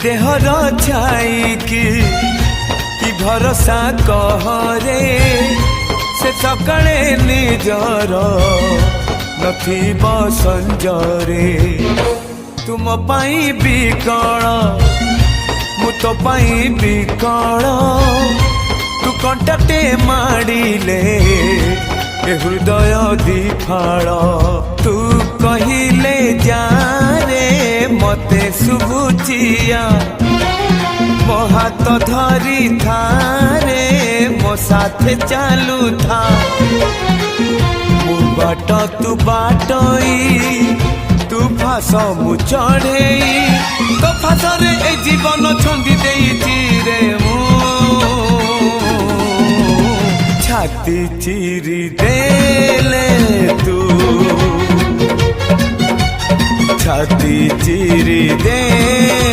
There छाई कि भरोसा कहरे से सकाळे निजर नथिब संजरे तुम पाई बिकल मु तो पाई बिकल तू कंटाटे माड़िले हृदय दिफाल तू कहिले जा रे मते शुभुचिया मो हाथ धरी थारे मो साथे चालू था मु बाट तू बाटई तू फास मु चढ़ई तो फासरे ए जीवन छंदी देइछि रे मु छाती चिरी देले तू छाती चिरी दे।